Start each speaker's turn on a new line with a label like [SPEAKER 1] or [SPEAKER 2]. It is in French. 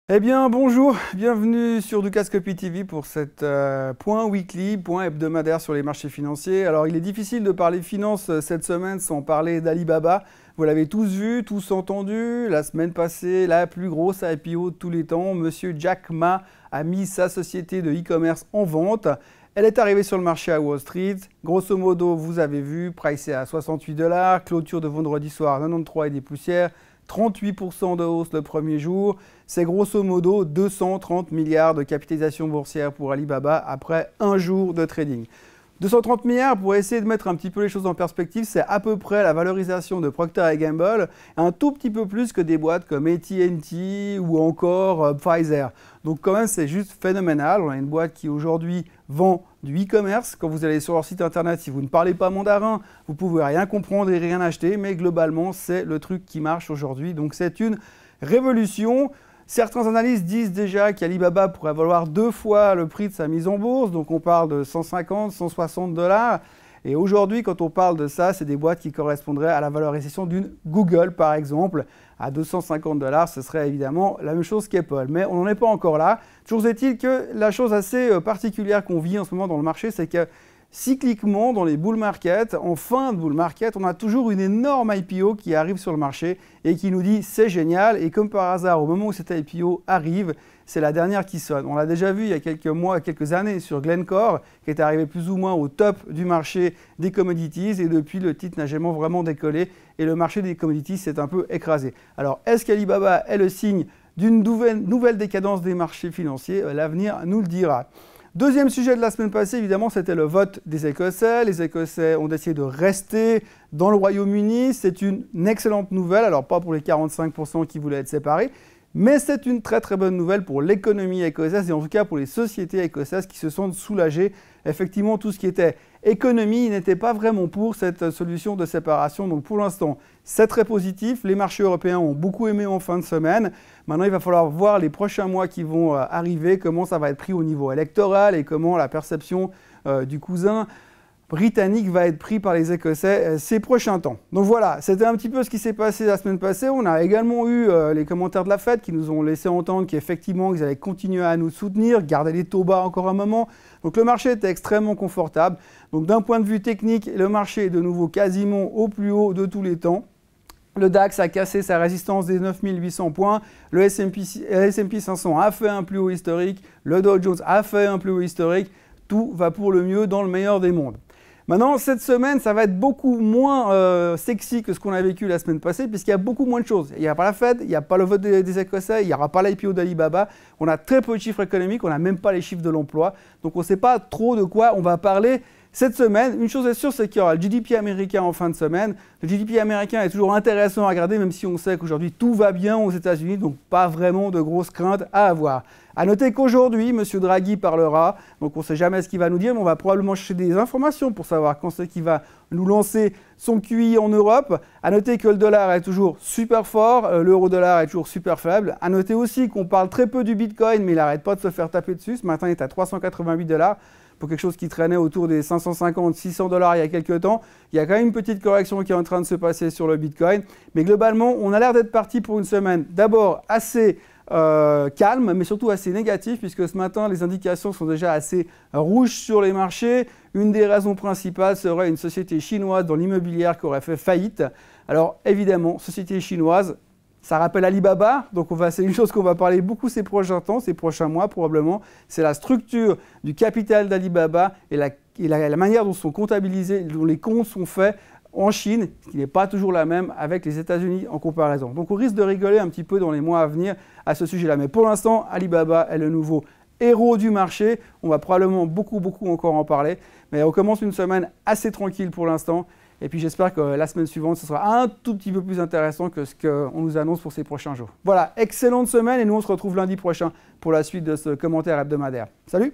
[SPEAKER 1] Eh bien, bonjour, bienvenue sur Dukascopy TV pour cet point weekly, point hebdomadaire sur les marchés financiers. Alors, il est difficile de parler finance cette semaine sans parler d'Alibaba. Vous l'avez tous vu, tous entendu. La semaine passée, la plus grosse IPO de tous les temps, Monsieur Jack Ma a mis sa société de e-commerce en vente. Elle est arrivée sur le marché à Wall Street. Grosso modo, vous avez vu, pricé à 68 $, clôture de vendredi soir 93 et des poussières. 38% de hausse le premier jour, c'est grosso modo 230 milliards de capitalisation boursière pour Alibaba après un jour de trading. 230 milliards, pour essayer de mettre un petit peu les choses en perspective, c'est à peu près la valorisation de Procter & Gamble, un tout petit peu plus que des boîtes comme AT&T ou encore Pfizer. Donc quand même, c'est juste phénoménal. On a une boîte qui aujourd'hui vend du e-commerce. Quand vous allez sur leur site internet, si vous ne parlez pas mandarin, vous ne pouvez rien comprendre et rien acheter, mais globalement, c'est le truc qui marche aujourd'hui. Donc c'est une révolution. Certains analystes disent déjà qu'Alibaba pourrait valoir 2 fois le prix de sa mise en bourse, donc on parle de 150, 160 $. Et aujourd'hui, quand on parle de ça, c'est des boîtes qui correspondraient à la valorisation d'une Google, par exemple. À 250 $, ce serait évidemment la même chose qu'Apple. Mais on n'en est pas encore là. Toujours est-il que la chose assez particulière qu'on vit en ce moment dans le marché, c'est que cycliquement, dans les bull market, en fin de bull market, on a toujours une énorme IPO qui arrive sur le marché et qui nous dit c'est génial. Et comme par hasard, au moment où cette IPO arrive, c'est la dernière qui sonne. On l'a déjà vu il y a quelques mois, quelques années sur Glencore, qui est arrivé plus ou moins au top du marché des commodities. Et depuis, le titre n'a jamais vraiment décollé et le marché des commodities s'est un peu écrasé. Alors, est-ce qu'Alibaba est le signe d'une nouvelle décadence des marchés financiers? L'avenir nous le dira. Deuxième sujet de la semaine passée, évidemment, c'était le vote des Écossais. Les Écossais ont décidé de rester dans le Royaume-Uni. C'est une excellente nouvelle, alors pas pour les 45% qui voulaient être séparés, mais c'est une très très bonne nouvelle pour l'économie écossaise et en tout cas pour les sociétés écossaises qui se sentent soulagées. Effectivement, tout ce qui était économie n'était pas vraiment pour cette solution de séparation. Donc pour l'instant, c'est très positif. Les marchés européens ont beaucoup aimé en fin de semaine. Maintenant, il va falloir voir les prochains mois qui vont arriver, comment ça va être pris au niveau électoral et comment la perception du cousin britannique va être pris par les Écossais ces prochains temps. Donc voilà, c'était un petit peu ce qui s'est passé la semaine passée. On a également eu les commentaires de la Fed qui nous ont laissé entendre qu'effectivement, ils allaient continuer à nous soutenir, garder les taux bas encore un moment. Donc le marché était extrêmement confortable. Donc d'un point de vue technique, le marché est de nouveau quasiment au plus haut de tous les temps. Le DAX a cassé sa résistance des 9800 points. Le S&P 500 a fait un plus haut historique. Le Dow Jones a fait un plus haut historique. Tout va pour le mieux dans le meilleur des mondes. Maintenant, cette semaine, ça va être beaucoup moins sexy que ce qu'on a vécu la semaine passée, puisqu'il y a beaucoup moins de choses. Il n'y a pas la Fed, il n'y a pas le vote des Écossais, il n'y aura pas l'IPO d'Alibaba. On a très peu de chiffres économiques, on n'a même pas les chiffres de l'emploi. Donc on ne sait pas trop de quoi on va parler cette semaine. Une chose est sûre, c'est qu'il y aura le GDP américain en fin de semaine. Le GDP américain est toujours intéressant à regarder, même si on sait qu'aujourd'hui tout va bien aux États-Unis, donc pas vraiment de grosses craintes à avoir. A noter qu'aujourd'hui, M. Draghi parlera, donc on ne sait jamais ce qu'il va nous dire, mais on va probablement chercher des informations pour savoir quand c'est qu'il va nous lancer son QI en Europe. A noter que le dollar est toujours super fort, l'euro-dollar est toujours super faible. A noter aussi qu'on parle très peu du Bitcoin, mais il n'arrête pas de se faire taper dessus. Ce matin, il est à 388 $. Pour quelque chose qui traînait autour des 550, 600 $ il y a quelques temps. Il y a quand même une petite correction qui est en train de se passer sur le Bitcoin. Mais globalement, on a l'air d'être parti pour une semaine d'abord assez calme, mais surtout assez négatif, puisque ce matin, les indications sont déjà assez rouges sur les marchés. Une des raisons principales serait une société chinoise dans l'immobilière qui aurait fait faillite. Alors évidemment, société chinoise, ça rappelle Alibaba, donc c'est une chose qu'on va parler beaucoup ces prochains temps, ces prochains mois probablement. C'est la structure du capital d'Alibaba et la manière dont sont comptabilisés, dont les comptes sont faits en Chine, qui n'est pas toujours la même avec les États-Unis en comparaison. Donc on risque de rigoler un petit peu dans les mois à venir à ce sujet-là. Mais pour l'instant, Alibaba est le nouveau héros du marché. On va probablement beaucoup encore en parler. Mais on commence une semaine assez tranquille pour l'instant. Et puis j'espère que la semaine suivante, ce sera un tout petit peu plus intéressant que ce qu'on nous annonce pour ces prochains jours. Voilà, excellente semaine et nous on se retrouve lundi prochain pour la suite de ce commentaire hebdomadaire. Salut!